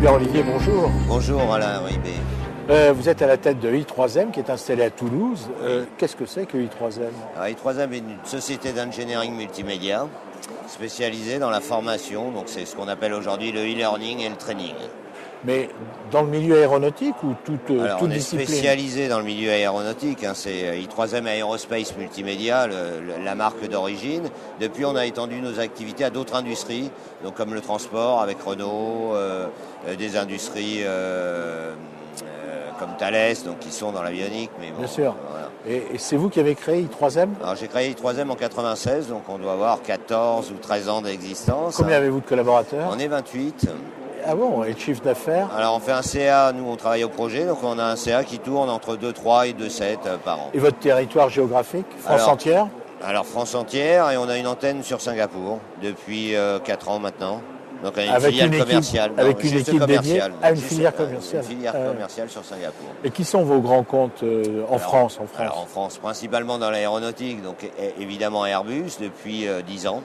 Gilbert Olivier, bonjour. Bonjour Alain Ribé. Vous êtes à la tête de I3M qui est installée à Toulouse. Qu'est-ce que c'est que I3M? Alors, I3M est une société d'engineering multimédia spécialisée dans la formation. Donc c'est ce qu'on appelle aujourd'hui le e-learning et le training. Mais dans le milieu aéronautique ou toute Alors on est discipline? spécialisé dans le milieu aéronautique. C'est I3M Aerospace Multimédia, la marque d'origine. Depuis, on a étendu nos activités à d'autres industries, donc comme le transport avec Renault, des industries comme Thales, donc qui sont dans l'avionique. Mais bon, bien sûr. Voilà. Et c'est vous qui avez créé I3M? Alors j'ai créé I3M en 96, donc on doit avoir 14 ou 13 ans d'existence. Combien avez-vous de collaborateurs? On est 28. Ah bon? Et le chiffre d'affaires? Alors on fait un CA, nous on travaille au projet, donc on a un CA qui tourne entre 2,3 et 2,7 par an. Et votre territoire géographique? France entière? Alors France entière, et on a une antenne sur Singapour depuis 4 ans maintenant. Donc on a une avec filiale une équipe, commerciale. avec une équipe dédiée à une filière Une commerciale. filière commerciale sur Singapour. Et qui sont vos grands comptes en France? Alors en France, principalement dans l'aéronautique, donc évidemment Airbus depuis 10 ans,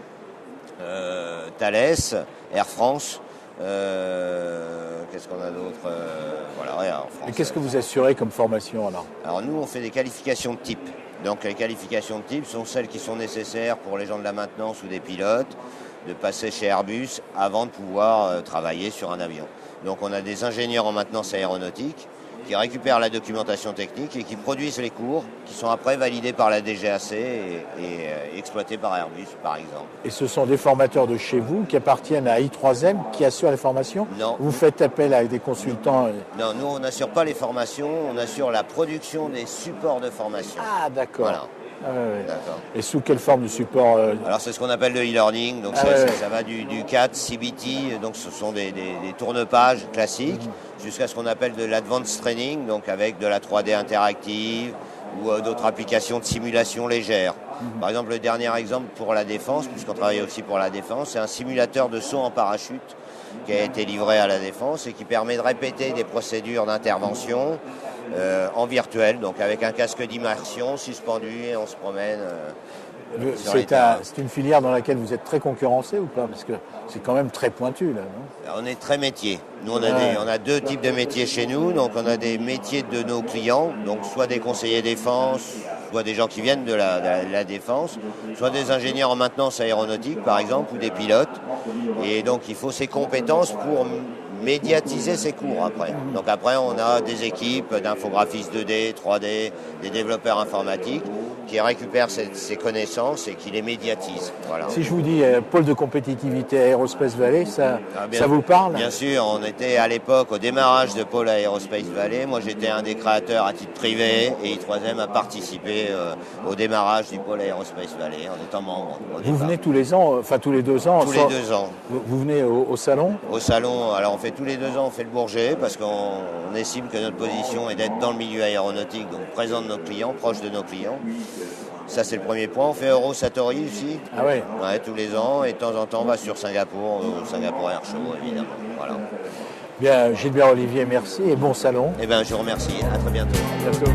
Thales, Air France. Qu'est-ce qu'on a d'autre voilà, en France. Et qu'est-ce que vous assurez comme formation alors? Alors nous, on fait des qualifications de type. Donc les qualifications de type sont celles qui sont nécessaires pour les gens de la maintenance ou des pilotes de passer chez Airbus avant de pouvoir travailler sur un avion. Donc on a des ingénieurs en maintenance aéronautique qui récupèrent la documentation technique et qui produisent les cours qui sont après validés par la DGAC et exploités par Airbus, par exemple. Et ce sont des formateurs de chez vous qui appartiennent à I3M qui assurent les formations? Non. Vous faites appel à des consultants? Non, nous on n'assure pas les formations, on assure la production des supports de formation. Ah d'accord. Voilà. Ah, ouais. D'accord. Et sous quelle forme de support? Alors c'est ce qu'on appelle le e-learning, donc ça va du CAT, CBT, donc ce sont des tourne-pages classiques, jusqu'à ce qu'on appelle de l'advanced training, donc avec de la 3D interactive ou d'autres applications de simulation légère. Par exemple, le dernier exemple pour la défense, puisqu'on travaille aussi pour la défense, c'est un simulateur de saut en parachute qui a été livré à la défense et qui permet de répéter des procédures d'intervention en virtuel, donc avec un casque d'immersion suspendu et on se promène. C'est une filière dans laquelle vous êtes très concurrencé ou pas? Parce que c'est quand même très pointu là, non? On est très métier. Nous, on a deux types de métiers chez nous. Donc, on a des métiers de nos clients, donc soit des conseillers défense, soit des gens qui viennent de la défense, soit des ingénieurs en maintenance aéronautique, par exemple, ou des pilotes. Et donc, il faut ces compétences pour médiatiser ces cours après. Donc après, on a des équipes d'infographistes 2D, 3D, des développeurs informatiques qui récupèrent ces connaissances et qui les médiatisent. Voilà. Si je vous dis pôle de compétitivité Aerospace Valley, ça vous parle? Bien sûr, on était à l'époque au démarrage de Pôle Aerospace Valley. Moi, j'étais un des créateurs à titre privé et I3M a participé au démarrage du Pôle Aerospace Valley en étant membre. Vous venez tous les ans, enfin tous les 2 ans? Tous les 2 ans. Vous venez au salon? Au salon, alors on fait tous les 2 ans, on fait le Bourget parce qu'on estime que notre position est d'être dans le milieu aéronautique, donc présent de nos clients, proche de nos clients. Ça, c'est le premier point. On fait Eurosatori aussi. Ah ouais? Ouais, tous les ans. Et de temps en temps, on va sur Singapour, au Singapour Air Show, évidemment. Voilà. Bien, Gilbert Olivier, merci et bon salon. Eh bien, je vous remercie. À très bientôt. À bientôt.